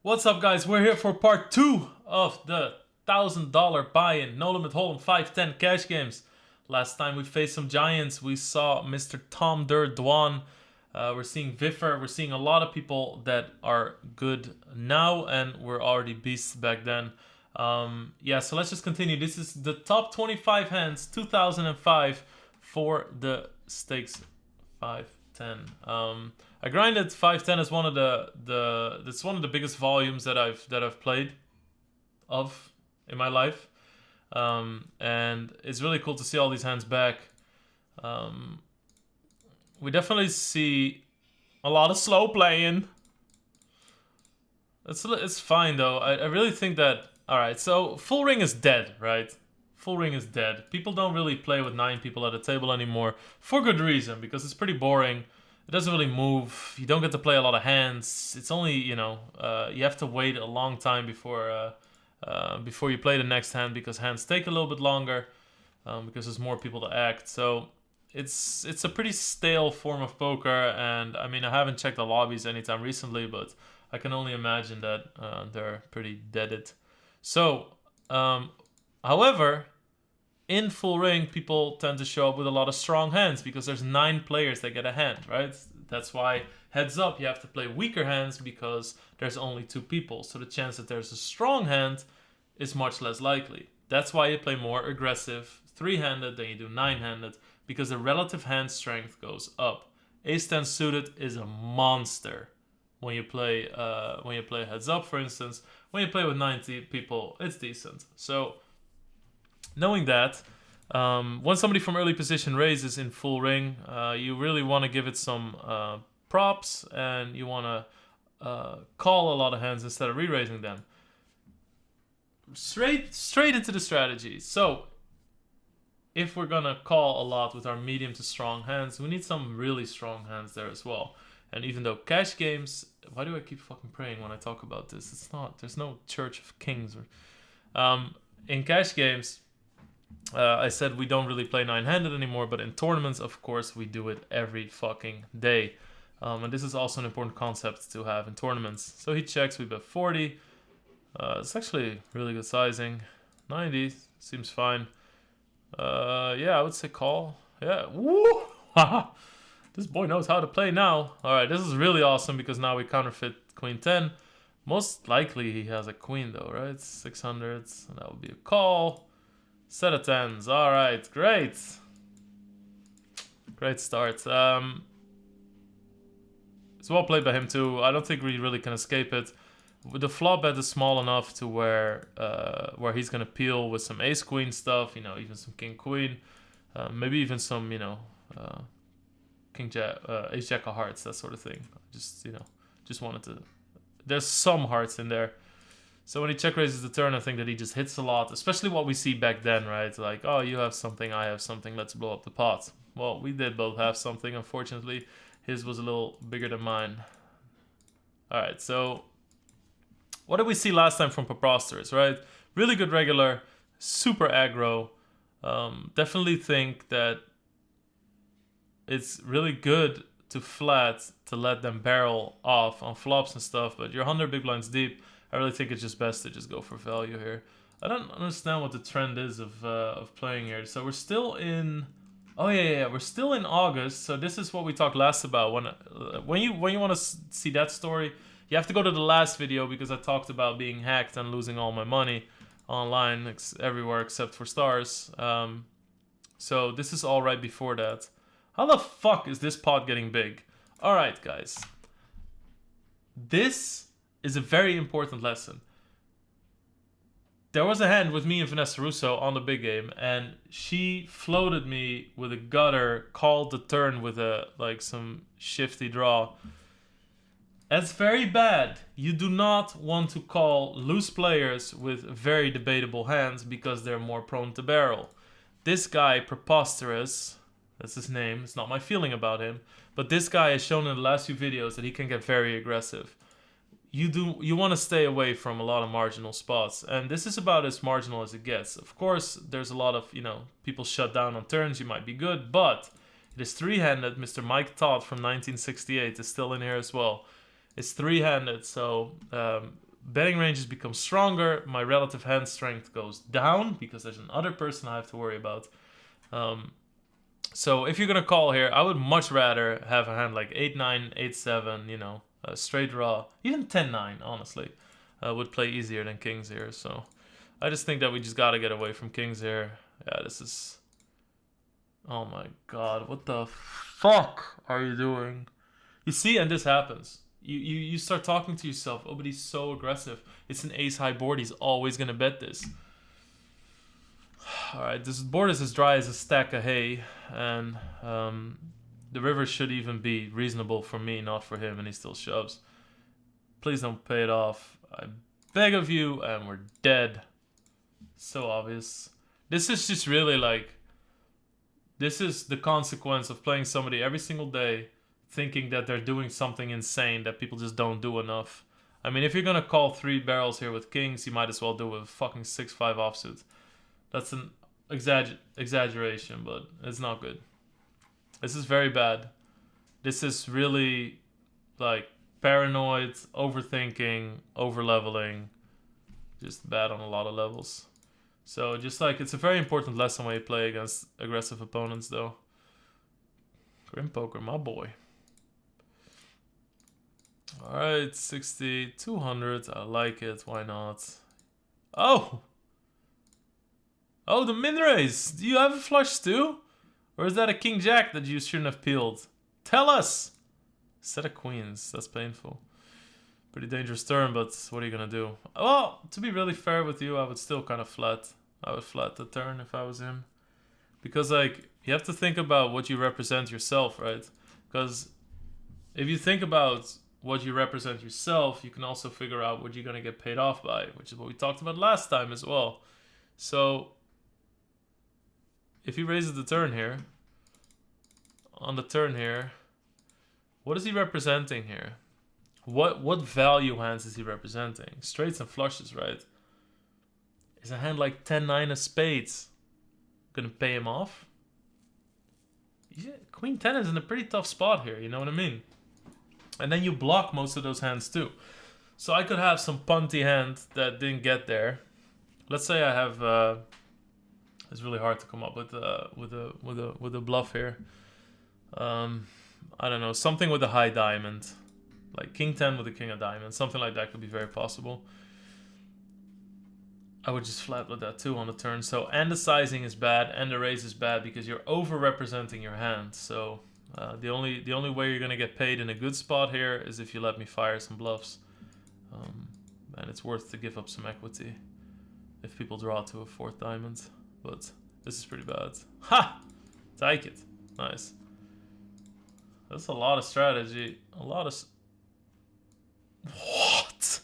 What's up, guys? We're here for part 2 of the $1,000 buy-in No Limit Hold'em 5-10 cash games. Last time we faced some giants. We saw Mr. Tom Dwan. We're seeing Viffer. We're seeing a lot of people that are good now, and were already beasts back then. Yeah, so let's just continue. This is the top 25 hands, 2005, for the stakes 5-10. I grinded 5-10 as one of it's one of the biggest volumes that I've played of in my life, and it's really cool to see all these hands back. We definitely see a lot of slow playing. It's fine though. I really think that. All right, so full ring is dead, right? Full ring is dead. People don't really play with 9 people at a table anymore for good reason, because it's pretty boring. It doesn't really move. You don't get to play a lot of hands. It's only, you have to wait a long time before you play the next hand, because hands take a little bit longer, because there's more people to act. So it's a pretty stale form of poker, and I mean, I haven't checked the lobbies anytime recently, but I can only imagine that they're pretty deaded. So, however, in full ring, people tend to show up with a lot of strong hands because there's 9 players that get a hand, right? That's why, heads up, you have to play weaker hands because there's only 2 people. So the chance that there's a strong hand is much less likely. That's why you play more aggressive 3-handed than you do 9-handed, because the relative hand strength goes up. Ace-10 suited is a monster when you play heads up, for instance. When you play with 90 people, it's decent. So, knowing that, when somebody from early position raises in full ring, you really want to give it some props, and you want to call a lot of hands instead of re-raising them. Straight into the strategy. So, if we're gonna call a lot with our medium to strong hands, we need some really strong hands there as well. And even though cash games, why do I keep fucking praying when I talk about this? It's not. There's no Church of Kings. In cash games, I said we don't really play 9-handed anymore, but in tournaments, of course, we do it every fucking day. And this is also an important concept to have in tournaments. So he checks, we bet 40. It's actually really good sizing. 90 seems fine. Yeah, I would say call. Yeah, woo! This boy knows how to play now. All right, this is really awesome because now we counterfeit Queen 10. Most likely he has a queen though, right? 600s, and that would be a call. Set of 10s. All right, great. Great start. It's well played by him too. I don't think we really can escape it. The flop bet is small enough to where he's gonna peel with some ace queen stuff. Even some king queen, maybe even some king jack, ace jack of hearts, that sort of thing. Just wanted to. There's some hearts in there. So when he check raises the turn, I think that he just hits a lot, especially what we see back then, right? Like, oh, you have something, I have something, let's blow up the pot. Well, we did both have something. Unfortunately, his was a little bigger than mine. All right, so what did we see last time from Preposterous, right? Really good regular, super aggro. Definitely think that it's really good to flat to let them barrel off on flops and stuff, but you're 100 big blinds deep. I really think it's just best to just go for value here. I don't understand what the trend is of playing here. So we're still in. Oh yeah, we're still in August. So this is what we talked last about. When you want to see that story, you have to go to the last video, because I talked about being hacked and losing all my money online everywhere except for stars. So this is all right before that. How the fuck is this pot getting big? All right, guys. This is a very important lesson. There was a hand with me and Vanessa Russo on the big game, and she floated me with a gutter, called the turn with some shifty draw. That's very bad. You do not want to call loose players with very debatable hands because they're more prone to barrel. This guy, Preposterous, that's his name, it's not my feeling about him, but this guy has shown in the last few videos that he can get very aggressive. You want to stay away from a lot of marginal spots, and this is about as marginal as it gets. Of course, there's a lot of, people shut down on turns, you might be good, but it is 3-handed. Mr. Mike Todd from 1968 is still in here as well. It's 3-handed, so betting ranges become stronger. My relative hand strength goes down because there's another person I have to worry about. So if you're gonna call here, I would much rather have a hand like 8-9, 8-7, you know, straight draw, even 10-9, honestly, would play easier than kings here. So I just think that we just gotta get away from kings here. Yeah, this is... Oh my god, what the fuck are you doing? You see, and this happens. You start talking to yourself, oh, but he's so aggressive. It's an ace-high board, he's always gonna bet this. Alright, this board is as dry as a stack of hay, and the river should even be reasonable for me, not for him, and he still shoves. Please don't pay it off. I beg of you, and we're dead. So obvious. This is just really like... This is the consequence of playing somebody every single day, thinking that they're doing something insane that people just don't do enough. I mean, if you're gonna call 3 barrels here with kings, you might as well do it with fucking 6-5 offsuit. That's an exaggeration, but it's not good. This is very bad. This is really, like, paranoid, overthinking, over-leveling. Just bad on a lot of levels. So, just like, it's a very important lesson when you play against aggressive opponents, though. Grim Poker, my boy. Alright, 60, 200. I like it. Why not? Oh! Oh, the min raise! Do you have a flush too? Or is that a king jack that you shouldn't have peeled? Tell us! Set of queens. That's painful. Pretty dangerous turn, but what are you gonna do? Well, to be really fair with you, I would still kind of flat. I would flat the turn if I was him. Because, like, you have to think about what you represent yourself, right? Because if you think about what you represent yourself, you can also figure out what you're gonna get paid off by, which is what we talked about last time as well. So, if he raises the turn here, on the turn here, what is he representing here? What value hands is he representing? Straights and flushes, right? Is a hand like 10-9 of spades gonna pay him off? Yeah, Queen 10 is in a pretty tough spot here, you know what I mean? And then you block most of those hands too. So I could have some punty hand that didn't get there. Let's say I have it's really hard to come up with a bluff here. I don't know, something with a high diamond. Like king 10 with a king of diamonds. Something like that could be very possible. I would just flat with that too on the turn. So, and the sizing is bad and the raise is bad because you're over-representing your hand. So, the only way you're going to get paid in a good spot here is if you let me fire some bluffs. And it's worth to give up some equity if people draw to a 4th diamond. But this is pretty bad. Ha! Take it. Nice. That's a lot of strategy. A lot of... What?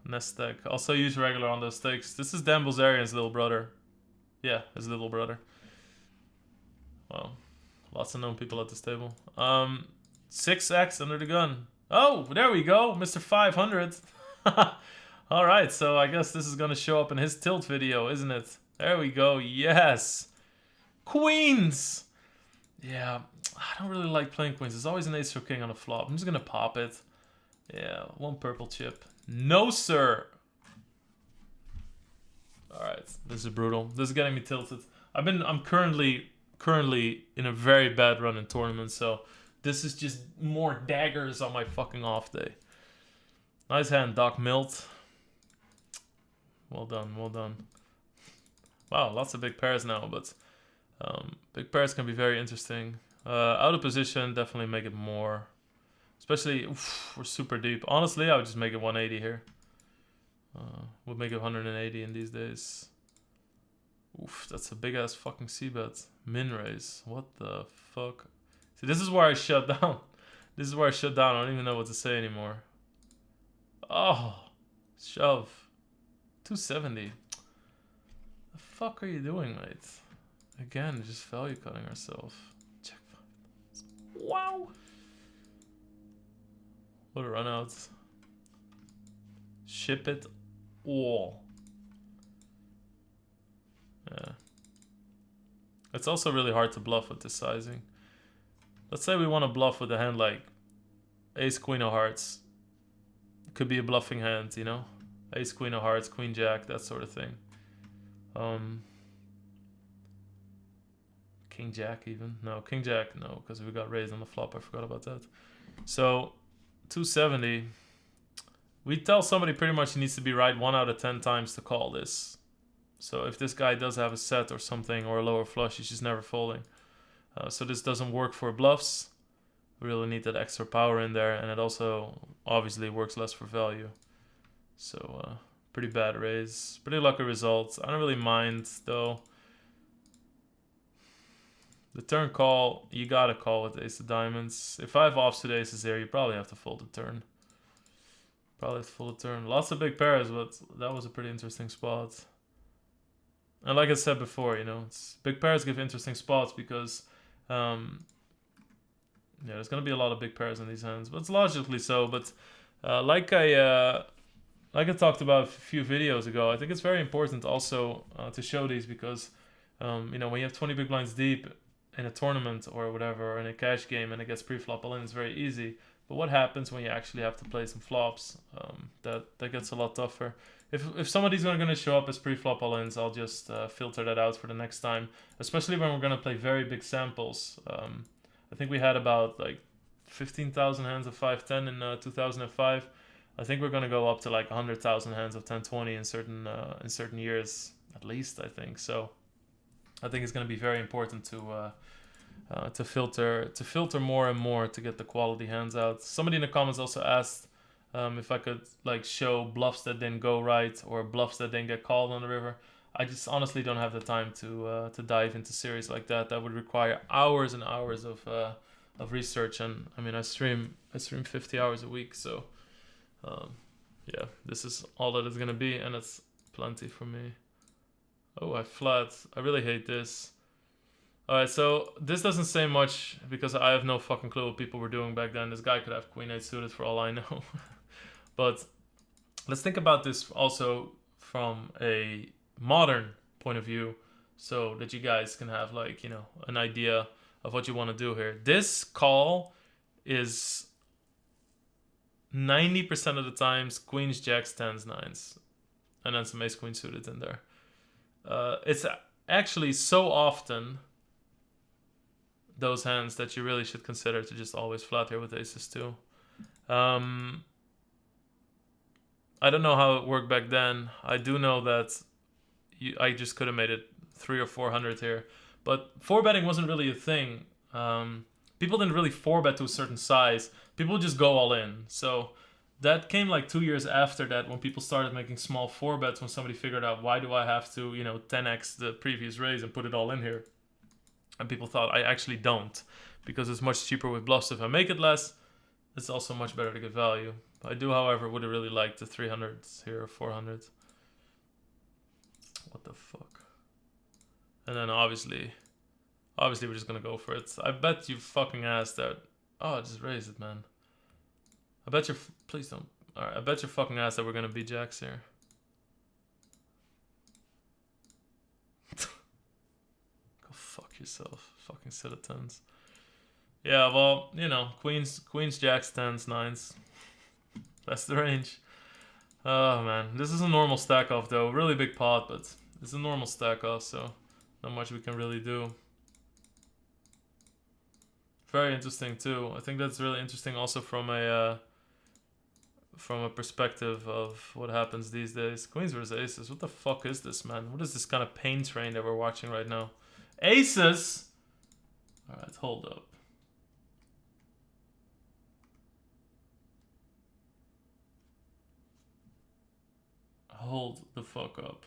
Nest stack. Also use regular on those stakes. This is Dan Bilzerian's little brother. Yeah, his little brother. Wow. Lots of known people at this table. 6x under the gun. Oh, there we go. Mr. 500. Alright, so I guess this is going to show up in his tilt video, isn't it? There we go. Yes. Queens. Yeah, I don't really like playing queens. There's always an ace or king on the flop. I'm just going to pop it. Yeah, 1 purple chip. No, sir. Alright, this is brutal. This is getting me tilted. I'm currently in a very bad run in tournaments, so this is just more daggers on my fucking off day. Nice hand, Doc Milt. Well done, well done. Wow, lots of big pairs now, but big pairs can be very interesting. Out of position, definitely make it more. Especially, oof, we're super deep. Honestly, I would just make it 180 here. We'll make it 180 in these days. Oof, that's a big ass fucking c-bet. Min raise. What the fuck? See, this is where I shut down. This is where I shut down. I don't even know what to say anymore. Oh, shove. 270. The fuck are you doing, mate? Again, just value cutting ourselves. Check 5. Wow. What a run out. Ship it all. Yeah. It's also really hard to bluff with this sizing. Let's say we want to bluff with a hand like ace queen of hearts. could be a bluffing hand, you know? Ace, queen of hearts, queen, jack, that sort of thing. King, jack even. No, king, jack, no, because we got raised on the flop. I forgot about that. So, 270. We tell somebody pretty much he needs to be right 1 out of 10 times to call this. So if this guy does have a set or something, or a lower flush, he's just never folding. So this doesn't work for bluffs. We really need that extra power in there, and it also obviously works less for value. So pretty bad raise. Pretty lucky results. I don't really mind though. The turn call, you gotta call with ace of diamonds. If I have offsuit aces here, you probably have to fold the turn. Probably have to fold the turn. Lots of big pairs, but that was a pretty interesting spot. And like I said before, you know, big pairs give interesting spots because, yeah, there's gonna be a lot of big pairs in these hands, but it's logically so. But like I talked about a few videos ago, I think it's very important also to show these because, you know, when you have 20 big blinds deep in a tournament or whatever, or in a cash game, and it gets pre-flop all in, it's very easy. But what happens when you actually have to play some flops? That gets a lot tougher. If somebody's going to show up as pre-flop all-ins, I'll just filter that out for the next time. Especially when we're going to play very big samples. I think we had about like 15,000 hands of 5-10 in 2005. I think we're going to go up to like 100,000 hands of 10-20 in certain years, at least, I think. So I think it's going to be very important to filter more and more to get the quality hands out. Somebody in the comments also asked if I could like show bluffs that didn't go right or bluffs that didn't get called on the river. I just honestly don't have the time to dive into series like that. That would require hours and hours of research, and I mean I stream 50 hours a week, so yeah, this is all that it's gonna be, and it's plenty for me. Oh, I flat. I really hate this. Alright, so this doesn't say much because I have no fucking clue what people were doing back then. This guy could have queen 8 suited for all I know. But let's think about this also from a modern point of view so that you guys can have like, you know, an idea of what you want to do here. This call is 90% of the times queens, jacks, 10s, 9s. And then some ace queen suited in there. It's actually so often those hands that you really should consider to just always flat here with aces too. I don't know how it worked back then. I do know that I just could have made it 300 or 400 here. But 4-betting wasn't really a thing. People didn't really 4-bet to a certain size. People would just go all in. So that came like 2 years after that when people started making small 4-bets, when somebody figured out, why do I have to, you know, 10x the previous raise and put it all in here? And people thought, I actually don't, because it's much cheaper with bluffs. If I make it less, it's also much better to get value. I do, however, would have really liked the 300s here or 400s. What the fuck? And then obviously we're just gonna go for it. I bet you fucking ass that. Oh, I just raised it, man. I bet you. Please don't. Alright, I bet your fucking ass that we're gonna beat jacks here. Go fuck yourself. Fucking set of 10s. Yeah, well, you know, queens, jacks, 10s, 9s. That's the range. Oh man, this is a normal stack off though. Really big pot, but it's a normal stack off, so not much we can really do. Very interesting too. I think that's really interesting also from a perspective of what happens these days. Queens versus aces. What the fuck is this, man? What is this kind of pain train that we're watching right now? Aces. All right, hold up. Hold the fuck up.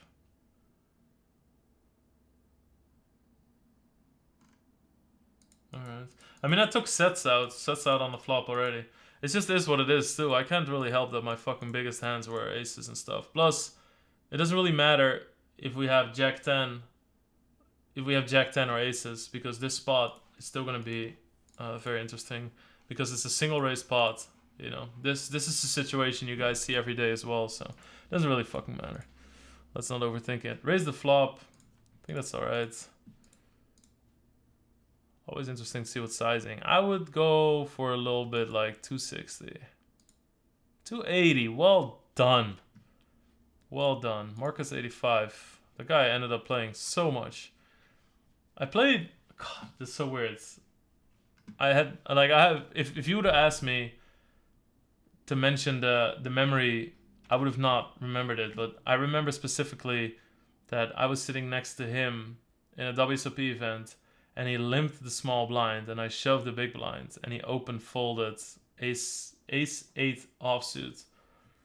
Alright. I mean, I took sets out on the flop already. It just is what it is too. I can't really help that my fucking biggest hands were aces and stuff. Plus, it doesn't really matter if we have jack 10, or aces, because this spot is still going to be very interesting because it's a single raised pot. You know, this is a situation you guys see every day as well, so it doesn't really fucking matter. Let's not overthink it. Raise the flop. I think that's alright. Always interesting to see what sizing. I would go for a little bit like 260. 280. Well done. Well done. Marcus 85. The guy ended up playing so much. I played... God, this is so weird. If you would have asked me to mention the memory, I would have not remembered it. But I remember specifically that I was sitting next to him in a WSOP event, and he limped the small blind, and I shoved the big blind, and he open folded ace 8 offsuit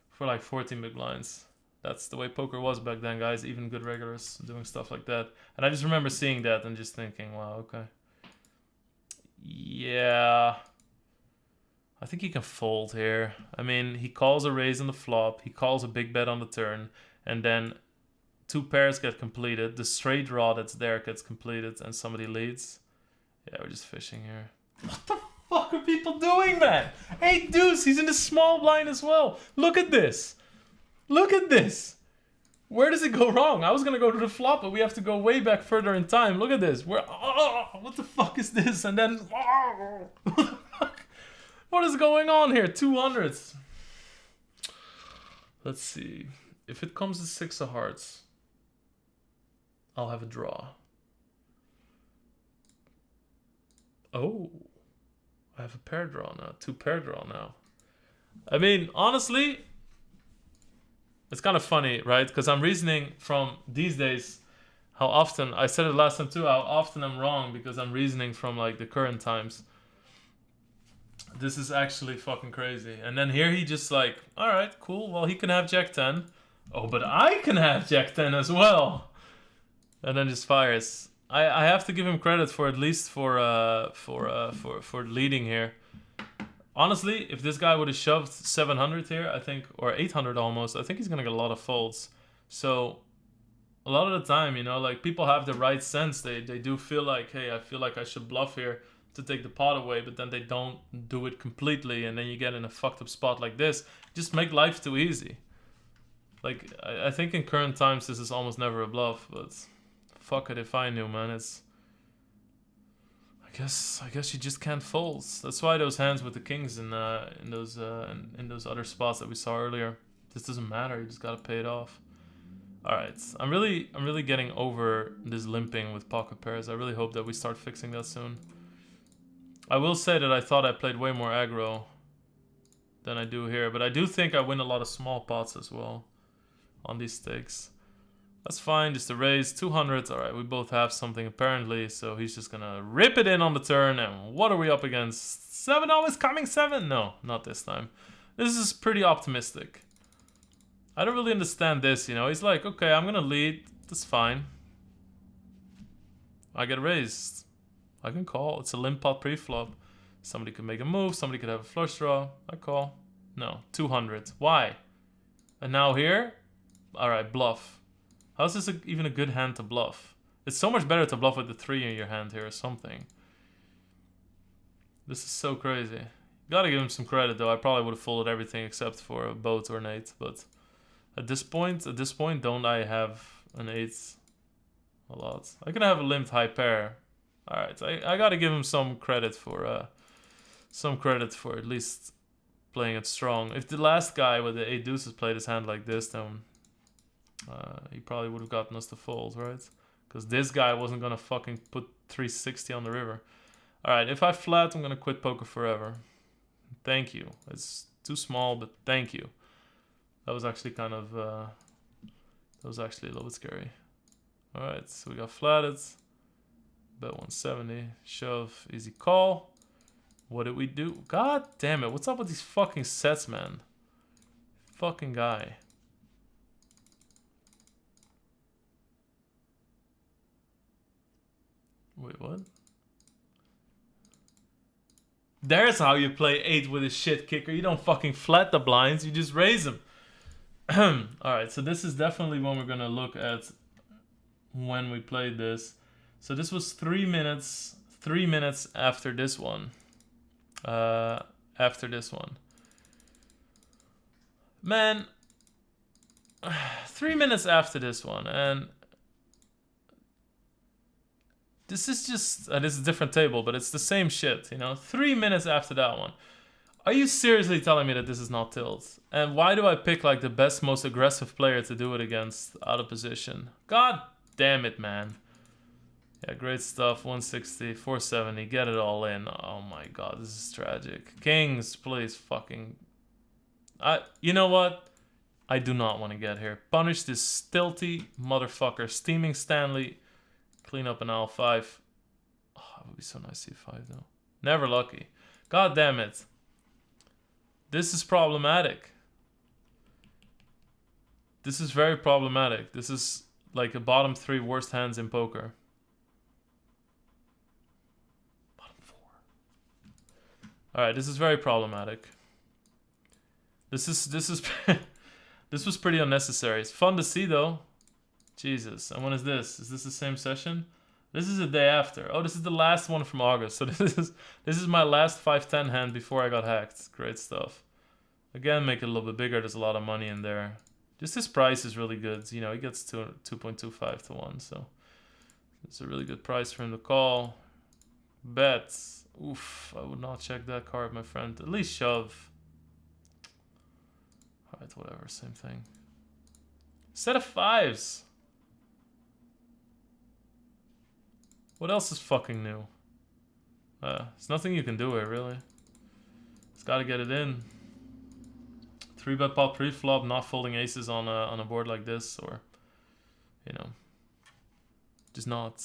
for like 14 big blinds. That's the way poker was back then, guys. Even good regulars doing stuff like that. And I just remember seeing that and just thinking, wow, okay. Yeah. I think he can fold here. I mean, he calls a raise on the flop. He calls a big bet on the turn. And then 2 pairs get completed. The straight draw that's there gets completed and somebody leads. Yeah, we're just fishing here. What the fuck are people doing, man? 8 deuce. He's in the small blind as well. Look at this. Look at this. Where does it go wrong? I was going to go to the flop, but we have to go way back further in time. Look at this. What the fuck is this? And then... what the fuck? What is going on here? 200s. Let's see. If it comes to 6 of hearts, I'll have a draw. Oh. I have a pair draw now. 2 pair draw now. I mean, honestly... It's kind of funny, right? Because I'm reasoning from these days how often, I said it last time too, how often I'm wrong because I'm reasoning from like the current times. This is actually fucking crazy. And then here he just like, all right, cool. Well, he can have Jack 10. Oh, but I can have Jack 10 as well. And then just fires. I have to give him credit for at least for leading here. Honestly, if this guy would have shoved 700 here, I think, or 800 almost, I think he's going to get a lot of folds. So, a lot of the time, you know, like, people have the right sense. They do feel like, hey, I feel like I should bluff here to take the pot away, but then they don't do it completely, and then you get in a fucked up spot like this. Just make life too easy. Like, I think in current times, this is almost never a bluff, but fuck it if I knew, man. It's... I guess you just can't fold. That's why those hands with the kings in those other spots that we saw earlier, this doesn't matter. You just gotta pay it off. All right, I'm really getting over this limping with pocket pairs. I really hope that we start fixing that soon. I will say that I thought I played way more aggro than I do here, but I do think I win a lot of small pots as well on these stakes. That's fine, just a raise, 200. All right, we both have something apparently, so he's just gonna rip it in on the turn. And what are we up against? 7 always coming 7? No, not this time. This is pretty optimistic. I don't really understand this, you know. He's like, okay, I'm gonna lead. That's fine. I get raised. I can call. It's a limp pot pre-flop. Somebody could make a move. Somebody could have a flush draw. I call. No, 200. Why? And now here? All right, bluff. How's this even a good hand to bluff? It's so much better to bluff with the 3 in your hand here or something. This is so crazy. Gotta give him some credit though. I probably would have folded everything except for a boat or an 8. But at this point, don't I have an 8 a lot? I can have a limped high pair. Alright, I gotta give him some credit for at least playing it strong. If the last guy with the 8 deuces played his hand like this, then he probably would have gotten us to fold, right? Because this guy wasn't gonna fucking put 360 on the river. Alright, if I flat, I'm gonna quit poker forever. Thank you. It's too small, but thank you. That was actually kind of... that was actually a little bit scary. Alright, so we got flatted. Bet 170. Shove. Easy call. What did we do? God damn it. What's up with these fucking sets, man? Fucking guy. Wait, what? There's how you play 8 with a shit kicker. You don't fucking flat the blinds, you just raise them. Alright, so this is definitely when we're gonna look at when we played this. So this was 3 minutes after this one. Man, 3 minutes after this one, and this is just, this is a different table, but it's the same shit, you know? 3 minutes after that one. Are you seriously telling me that this is not tilt? And why do I pick like the best, most aggressive player to do it against out of position? God damn it, man. Yeah, great stuff. 160, 470. Get it all in. Oh my god, this is tragic. Kings, please fucking... You know what? I do not want to get here. Punish this stilty motherfucker. Steaming Stanley. Clean up an L5. Oh, it would be so nice C5 though. Never lucky. God damn it. This is problematic. This is very problematic. This is like a bottom 3 worst hands in poker. Bottom 4. Alright, this is very problematic. This is this was pretty unnecessary. It's fun to see though. Jesus. And when is this? Is this the same session? This is the day after. Oh, this is the last one from August. So this is my last 5-10 hand before I got hacked. Great stuff. Again, make it a little bit bigger. There's a lot of money in there. Just his price is really good. You know, he gets 2.25 to 1. So it's a really good price for him to call. Bets. Oof. I would not check that card, my friend. At least shove. Alright, whatever. Same thing. Set of 5s. What else is fucking new? There's nothing you can do here, really. Just gotta get it in. 3-bet pot pre-flop, not folding aces on a board like this, or, you know, just not.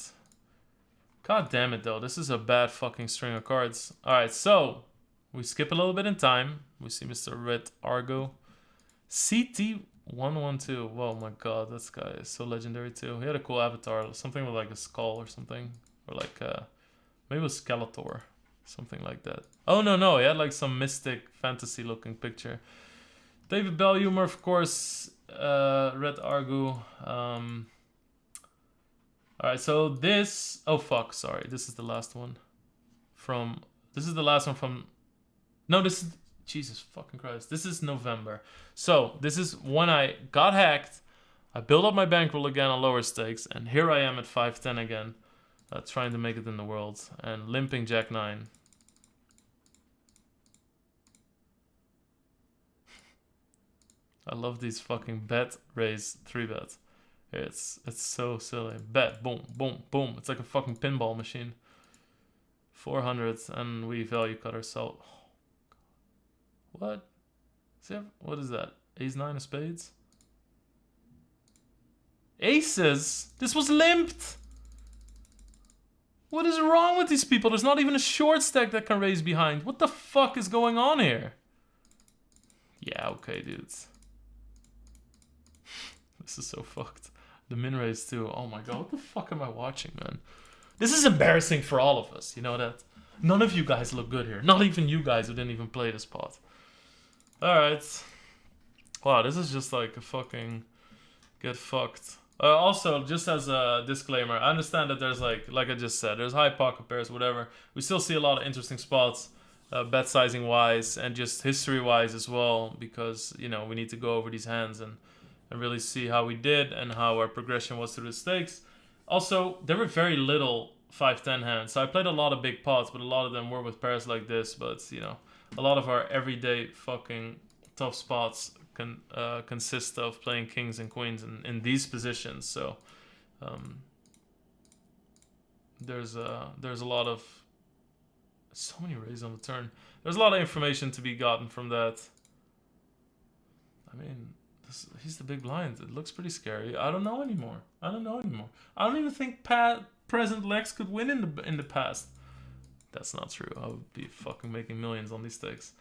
God damn it, though. This is a bad fucking string of cards. Alright, so, we skip a little bit in time. We see Mr. Red Argo. CT112. Whoa, my god, this guy is so legendary, too. He had a cool avatar. Something with, like, a skull or something. Or, like, maybe it was Skeletor. Something like that. Oh, no. He had, like, some mystic fantasy-looking picture. David Bell humor, of course. Red Argo. Alright, so this... Oh, fuck, sorry. This is the last one. This is the last one from... No, this is... Jesus fucking Christ. This is November. So, this is when I got hacked. I built up my bankroll again on lower stakes. And here I am at 5-10 again. Trying to make it in the world. And limping Jack 9. I love these fucking bet, raise, 3-bet. It's so silly. Bet, boom, boom, boom. It's like a fucking pinball machine. 400 and we value cut ourselves. Oh, what? What is that? Ace 9 of spades? Aces? This was limped! What is wrong with these people? There's not even a short stack that can raise behind. What the fuck is going on here? Yeah, okay, dudes. This is so fucked. The min raise too. Oh my god, what the fuck am I watching, man? This is embarrassing for all of us, you know that? None of you guys look good here. Not even you guys who didn't even play this pot. Alright. Wow, this is just like a fucking... Get fucked. Also, just as a disclaimer, I understand that there's like I just said, there's high pocket pairs, whatever. We still see a lot of interesting spots, bet sizing wise, and just history wise as well, because, you know, we need to go over these hands and really see how we did and how our progression was through the stakes. Also, there were very little 5-10 hands. So I played a lot of big pots, but a lot of them were with pairs like this. But, you know, a lot of our everyday fucking tough spots can consist of playing kings and queens in these positions. So there's a lot of... So many raises on the turn. There's a lot of information to be gotten from that. I mean... He's the big blind. It looks pretty scary. I don't know anymore. I don't even think present Lex could win in the past. That's not true. I would be fucking making millions on these stakes.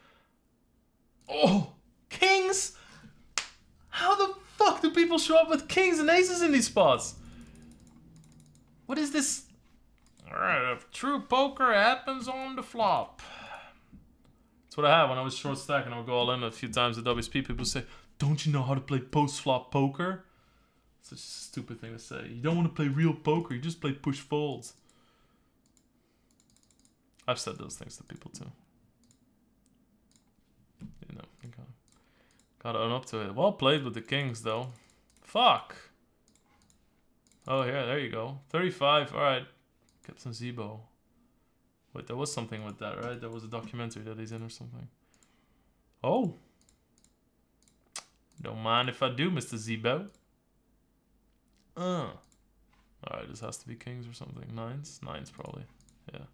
Oh! Kings! How the fuck do people show up with kings and aces in these spots? What is this? Alright, true poker happens on the flop. That's what I had when I was short stack and I would go all in a few times at WSP. People say, don't you know how to play post-flop poker? Such a stupid thing to say. You don't want to play real poker, you just play push folds. I've said those things to people too. You know, you gotta own up to it. Well played with the kings though. Fuck. Oh yeah, there you go. 35, alright. Captain Zebo. Wait, there was something with that, right? There was a documentary that he's in or something. Oh. Don't mind if I do, Mr. Zebo. Alright, this has to be kings or something. Nines? Nines, probably. Yeah.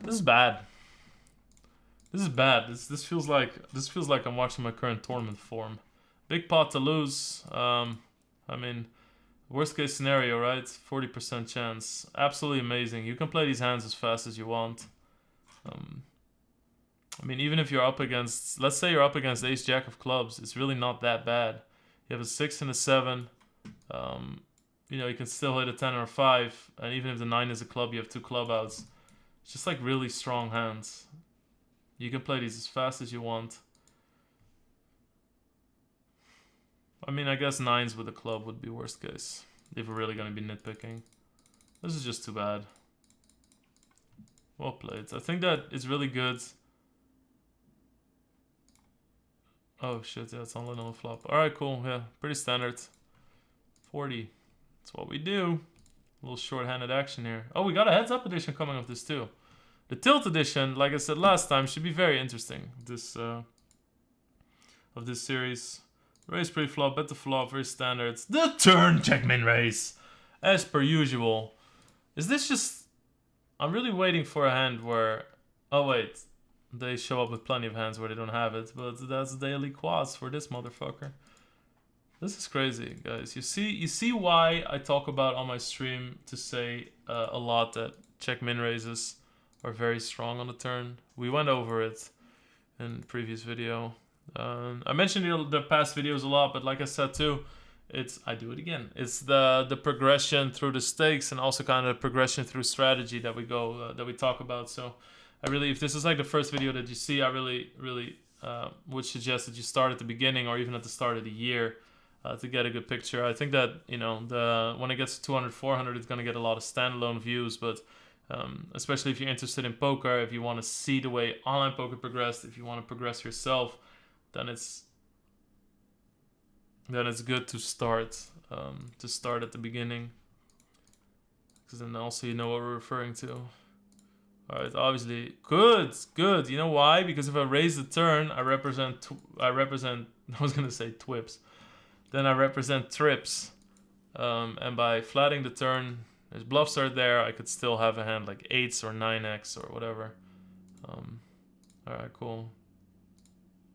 This is bad. This is bad. This feels like I'm watching my current tournament form. Big pot to lose. I mean, worst case scenario, right? 40% chance. Absolutely amazing. You can play these hands as fast as you want. I mean, even if you're up against, let's say you're up against Ace Jack of clubs, it's really not that bad. You have a 6 and a 7. You know, you can still hit a 10 or a 5, and even if the 9 is a club, you have 2 club outs. It's just like really strong hands. You can play these as fast as you want. I mean, I guess 9s with a club would be worst case, if we're really going to be nitpicking. This is just too bad. Well played. I think that it's really good. Oh shit, yeah, it's on the flop. Alright, cool, yeah, pretty standard. 40. That's what we do. A little short-handed action here. Oh, we got a heads-up edition coming of this too. The tilt edition, like I said last time, should be very interesting. This of this series. Raise pre-flop, bet the flop, very standard. The turn checkmin raise, as per usual. Is this just? I'm really waiting for a hand where. Oh wait, they show up with plenty of hands where they don't have it, but that's daily quads for this motherfucker. This is crazy, guys. You see why I talk about on my stream to say a lot that check min raises are very strong on the turn. We went over it in the previous video. I mentioned the past videos a lot, but like I said too, I do it again. It's the progression through the stakes and also kind of the progression through strategy that we talk about. So I really, if this is like the first video that you see, I really would suggest that you start at the beginning or even at the start of the year to get a good picture. I think that, you know, when it gets to 200, 400, it's going to get a lot of standalone views, but especially if you're interested in poker, if you want to see the way online poker progressed, if you want to progress yourself, then it's good to start at the beginning, because then also you know what we're referring to. All right, obviously good. You know why? Because if I raise the turn, I represent I was gonna say twips, then I represent trips, and by flatting the turn, there's bluffs are there. I could still have a hand like 8s or 9x or whatever. All right, cool.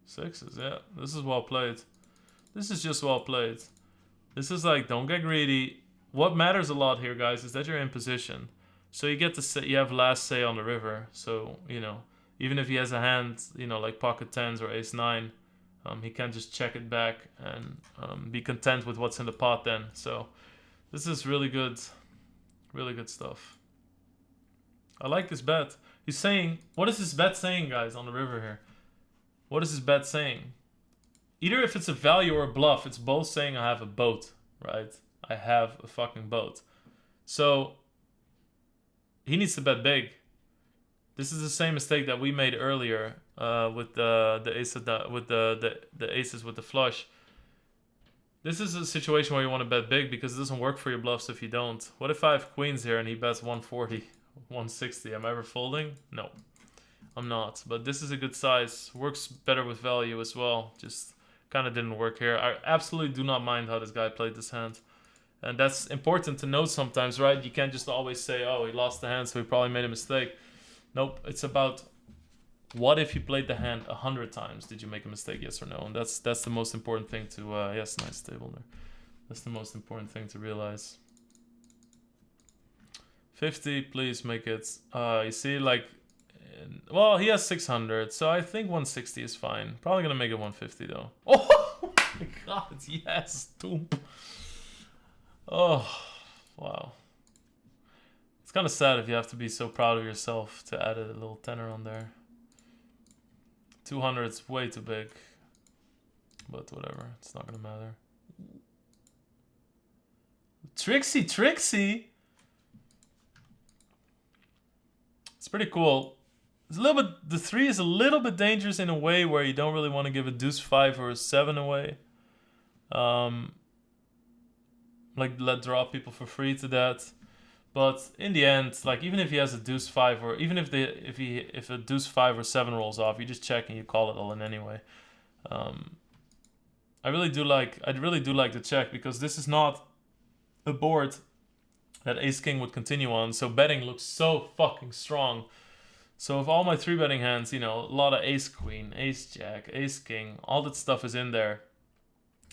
6s, yeah. This is well played. This is just well played. This is like, don't get greedy. What matters a lot here, guys, is that you're in position. So you get to say, you have last say on the river. So, you know, even if he has a hand, you know, like pocket 10s or ace 9, he can just check it back and be content with what's in the pot then. So this is really good stuff. I like this bet. He's saying, what is this bet saying, guys, on the river here? What is this bet saying? Either if it's a value or a bluff, it's both saying I have a boat, right? I have a fucking boat. So he needs to bet big. This is the same mistake that we made earlier with the ace of the aces with the flush. This is a situation where you want to bet big because it doesn't work for your bluffs if you don't. What if I have queens here and he bets 140, 160? Am I ever folding? No, I'm not. But this is a good size. Works better with value as well. Just kind of didn't work here. I absolutely do not mind how this guy played this hand. And that's important to note sometimes, right? You can't just always say, oh, he lost the hand, so he probably made a mistake. Nope, it's about what if you played the hand 100 times? Did you make a mistake, yes or no? And that's the most important thing to, yes, nice table there. That's the most important thing to realize. 50, please make it. You see, like, well, he has 600, so I think 160 is fine. Probably gonna make it 150 though. Oh my god, yes, doom. Oh, wow. It's kind of sad if you have to be so proud of yourself to add a little tenner on there. 200 is way too big. But whatever, it's not gonna matter. Trixie! It's pretty cool. It's a little bit, the 3 is a little bit dangerous in a way where you don't really want to give a deuce 5 or a 7 away. Like let draw people for free to that. But in the end, like even if he has a deuce five, or even if a deuce five or seven rolls off, you just check and you call it all in anyway. I really do like the check, because this is not a board that ace king would continue on. So betting looks so fucking strong. So if all my 3-betting hands, you know, a lot of ace queen, ace jack, ace king, all that stuff is in there.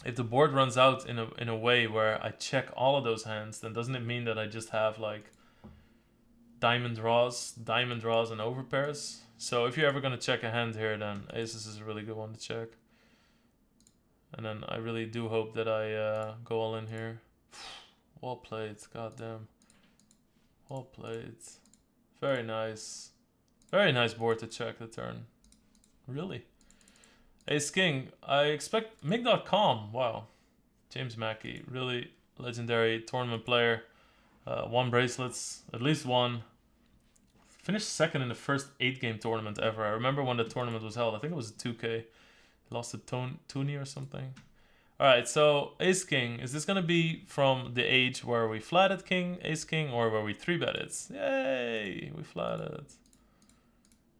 If the board runs out in a way where I check all of those hands, then doesn't it mean that I just have like diamond draws, and overpairs? So if you're ever gonna check a hand here, then aces is a really good one to check. And then I really do hope that I go all in here. Well played, goddamn. Well played. Very nice. Very nice board to check the turn. Really. Ace King, I expect Mig.com. Wow. James Mackey, really legendary tournament player. Won bracelets, at least one. Finished second in the first 8-game tournament ever. I remember when the tournament was held. I think it was a 2K. Lost to Toonie or something. Alright, so Ace King. Is this going to be from the age where we flatted King, Ace King, or where we 3-bet it? Yay! We flatted.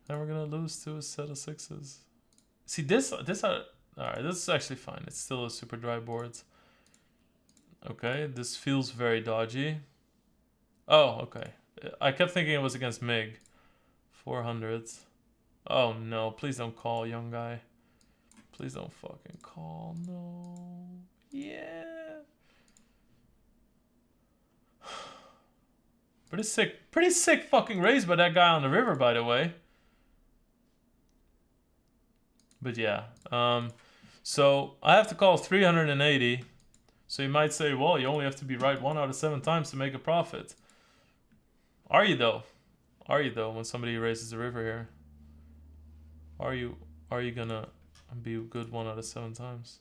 And we're going to lose to a set of sixes. See, alright, this is actually fine. It's still a super dry board. Okay, this feels very dodgy. Oh, okay. I kept thinking it was against Mig. 400. Oh no, please don't call, young guy. Please don't fucking call, no. Yeah. Pretty sick fucking raise by that guy on the river, by the way. But yeah, so I have to call 380. So you might say, well, you only have to be right 1 out of 7 times to make a profit. Are you though? Are you though? When somebody raises the river here, are you gonna be good 1 out of 7 times?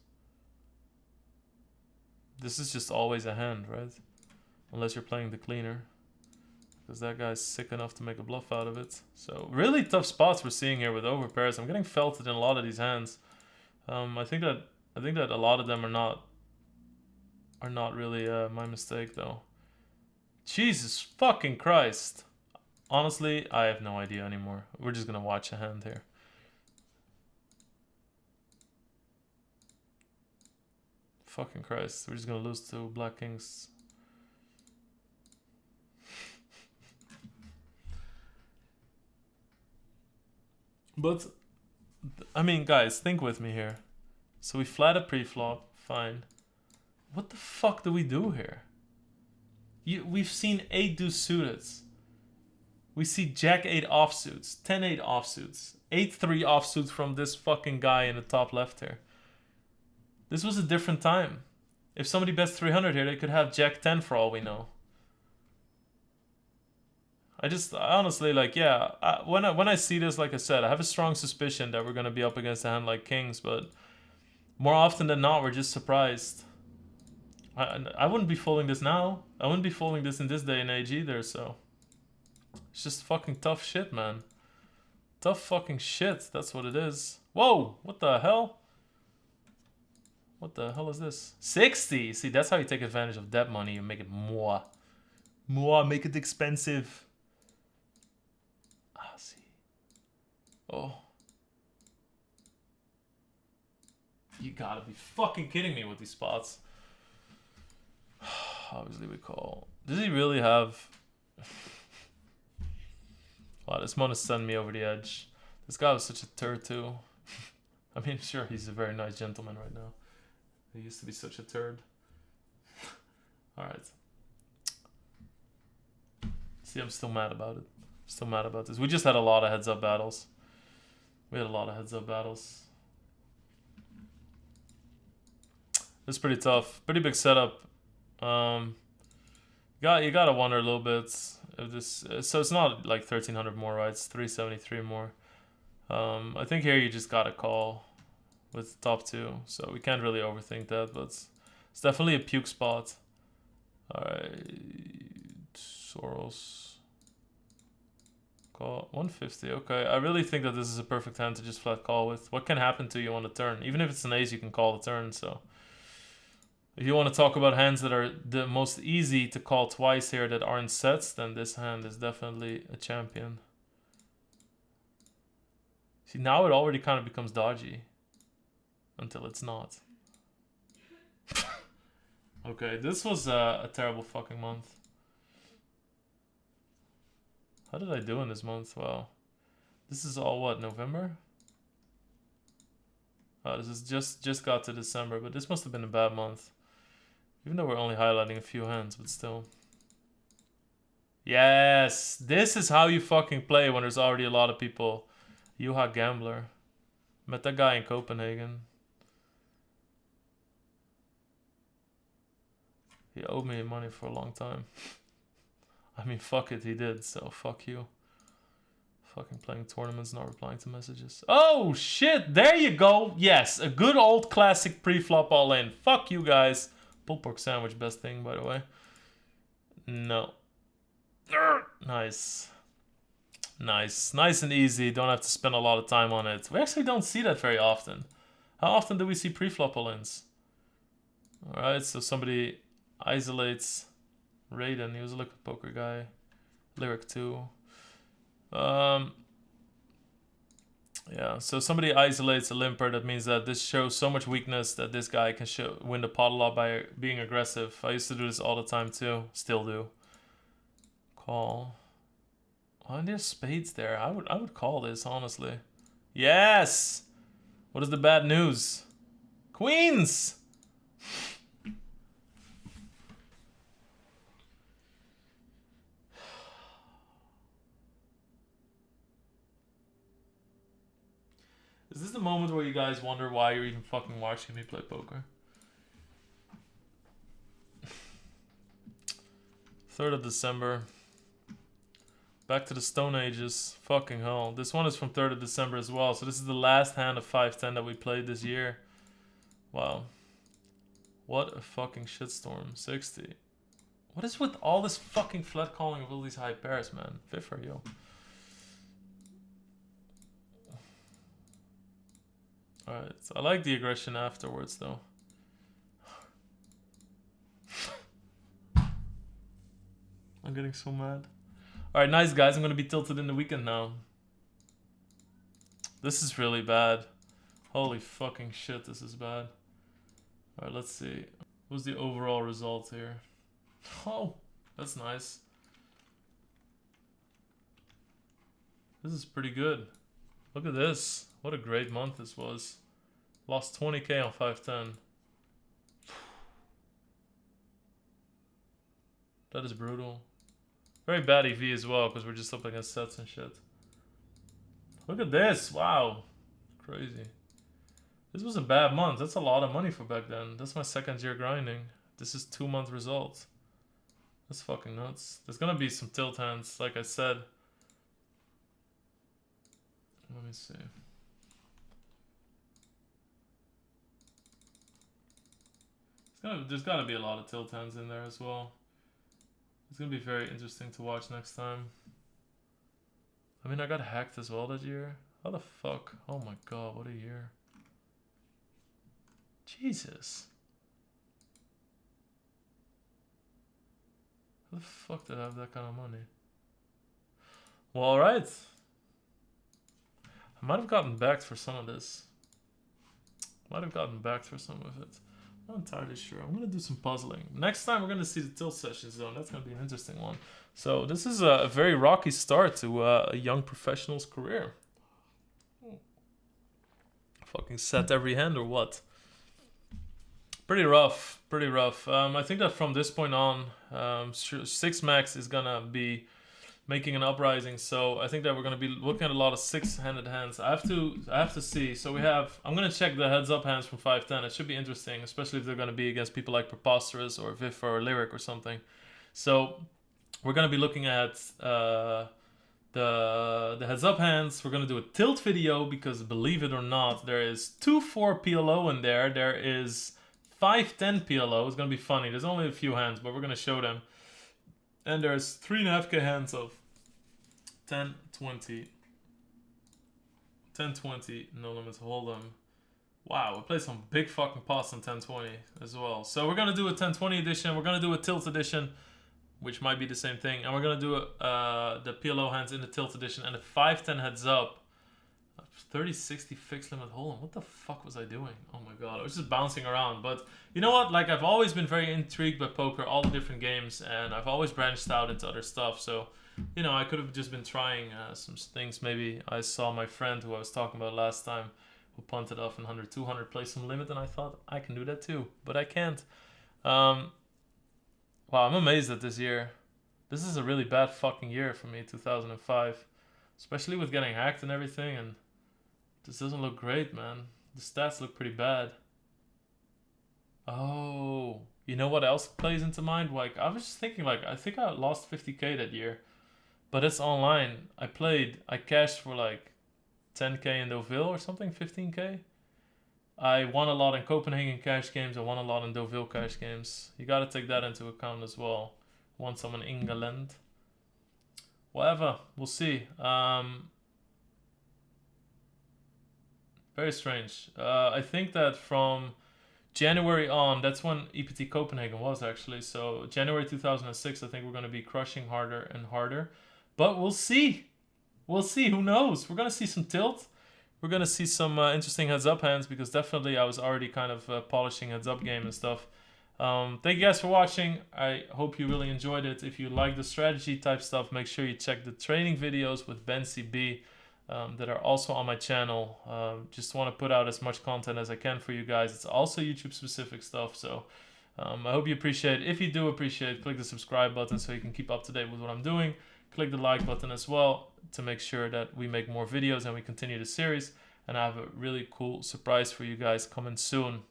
This is just always a hand, right? Unless you're playing the cleaner, because that guy's sick enough to make a bluff out of it. So really tough spots we're seeing here with overpairs. I'm getting felted in a lot of these hands. I think that a lot of them are not really my mistake though. Jesus fucking Christ. Honestly, I have no idea anymore. We're just gonna watch a hand here. Fucking Christ. We're just gonna lose to Black Kings. But, I mean, guys, think with me here. So we flat a pre-flop, fine. What the fuck do we do here? We've seen 8 deuce suited. We see Jack 8 offsuits, 10-8 offsuits, 8-3 offsuits from this fucking guy in the top left here. This was a different time. If somebody bets 300 here, they could have Jack 10 for all we know. I honestly, like, yeah, when I see this, like I said, I have a strong suspicion that we're going to be up against a hand like Kings, but more often than not, we're just surprised. I wouldn't be folding this now. I wouldn't be folding this in this day and age either, so. It's just fucking tough shit, man. Tough fucking shit, that's what it is. Whoa, what the hell? What the hell is this? 60! See, that's how you take advantage of that money. You make it more. More, make it expensive. Ah, see. Oh. You gotta be fucking kidding me with these spots. Obviously we call. Does he really have... Wow, this one is sending me over the edge. This guy was such a turd too. I mean, sure, he's a very nice gentleman right now. He used to be such a turd. Alright. See, I'm still mad about it. Still mad about this. We just had a lot of heads-up battles. We had a lot of heads-up battles. It's pretty tough. Pretty big setup. You gotta wonder a little bit if this. So it's not like 1300 more, right? It's 373 more. I think here you just gotta call with top 2, so we can't really overthink that, but it's definitely a puke spot. All right, Soros. Call 150. Okay, I really think that this is a perfect hand to just flat call with. What can happen to you on the turn? Even if it's an ace, you can call the turn. So If you want to talk about hands that are the most easy to call twice here that aren't sets, then this hand is definitely a champion. See, now it already kind of becomes dodgy. Until it's not. Okay, this was a terrible fucking month. How did I do in this month? Wow. This is all what, November? Oh, this is just got to December, but this must have been a bad month. Even though we're only highlighting a few hands, but still. Yes! This is how you fucking play when there's already a lot of people. Juha Gambler. Met that guy in Copenhagen. He owed me money for a long time. I mean, fuck it, he did, so fuck you. Fucking playing tournaments, not replying to messages. Oh, shit, there you go. Yes, a good old classic pre-flop all-in. Fuck you guys. Pulled pork sandwich, best thing, by the way. No. Nice. Nice. Nice and easy. Don't have to spend a lot of time on it. We actually don't see that very often. How often do we see pre-flop all-ins? Alright, so somebody isolates Raiden. He was a liquid poker guy. Lyric 2. Yeah, so somebody isolates a limper. That means that this shows so much weakness that this guy can win the pot a lot by being aggressive. I used to do this all the time too. Still do. Call. Oh, and there's spades there. I would call this, honestly. Yes! What is the bad news? Queens! Is this the moment where you guys wonder why you're even fucking watching me play poker? 3rd of December. Back to the Stone Ages. Fucking hell. This one is from 3rd of December as well. So this is the last hand of 5-10 that we played this year. Wow. What a fucking shitstorm. 60. What is with all this fucking flat calling of all these high pairs, man? Fiffer, yo. Alright, so I like the aggression afterwards, though. I'm getting so mad. Alright, nice, guys. I'm gonna be tilted in the weekend now. This is really bad. Holy fucking shit, this is bad. Alright, let's see. What's the overall result here? Oh, that's nice. This is pretty good. Look at this. What a great month this was. Lost 20k on 510. That is brutal. Very bad EV as well, because we're just up against sets and shit. Look at this. Wow. Crazy. This was a bad month. That's a lot of money for back then. That's my 2nd year grinding. This is 2-month results. That's fucking nuts. There's gonna be some tilt hands, like I said. Let me see. There's gotta be a lot of tilt hands in there as well. It's gonna be very interesting to watch next time. I mean, I got hacked as well that year. How the fuck? Oh my god, what a year. Jesus. How the fuck did I have that kind of money? Well, alright. I might have gotten backed for some of this. Might have gotten backed for some of it. Not entirely sure. I'm going to do some puzzling. Next time we're going to see the tilt session zone. That's going to be an interesting one. So this is a very rocky start to a young professional's career. Fucking set every hand or what? Pretty rough. Pretty rough. I think that from this point on, 6 max is going to be making an uprising, so I think that we're going to be looking at a lot of 6-handed hands. I have to see. So we have, I'm going to check the heads up hands from 5-10. It should be interesting, especially if they're going to be against people like Preposterous or Viffer or Lyric or something. So we're going to be looking at the heads up hands. We're going to do a tilt video because, believe it or not, there is 2-4 PLO in there. There is 5-10 PLO. It's going to be funny. There's only a few hands, but we're going to show them. And there's 3.5k hands of 10, 20, 10, 20, no limits, hold on. Wow, we played some big fucking pots on 1020 as well. So we're gonna do a 1020 edition. We're gonna do a tilt edition, which might be the same thing, and we're gonna do the PLO hands in the tilt edition and the 510 heads up. 30-60 fixed limit hold'em. What the fuck was I doing? Oh my god, I was just bouncing around. But you know what? Like, I've always been very intrigued by poker, all the different games, and I've always branched out into other stuff. So, you know, I could have just been trying some things. Maybe I saw my friend who I was talking about last time, who punted off in 100, 200, play some limit, and I thought I can do that too, but I can't. Wow, I'm amazed at this year. This is a really bad fucking year for me, 2005, especially with getting hacked and everything, and this doesn't look great, man. The stats look pretty bad. Oh, you know what else plays into mind? Like, I was just thinking, like, I think I lost 50k that year, but it's online. I cashed for like 10k in Deauville or something, 15k. I won a lot in Copenhagen cash games. I won a lot in Deauville cash games. You gotta take that into account as well. Won some in England. Whatever, we'll see. Very strange. I think that from January on, that's when EPT Copenhagen was actually. So January 2006, I think we're going to be crushing harder and harder. But we'll see. We'll see. Who knows? We're going to see some tilt. We're going to see some interesting heads-up hands, because definitely I was already kind of polishing heads-up game and stuff. Thank you guys for watching. I hope you really enjoyed it. If you like the strategy type stuff, make sure you check the training videos with Ben CB. That are also on my channel. Just want to put out as much content as I can for you guys. It's also YouTube specific stuff, so I hope you appreciate it. If you do appreciate it, click the subscribe button so you can keep up to date with what I'm doing. Click the like button as well to make sure that we make more videos and we continue the series. And I have a really cool surprise for you guys coming soon.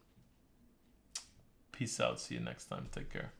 Peace out. See you next time. Take care.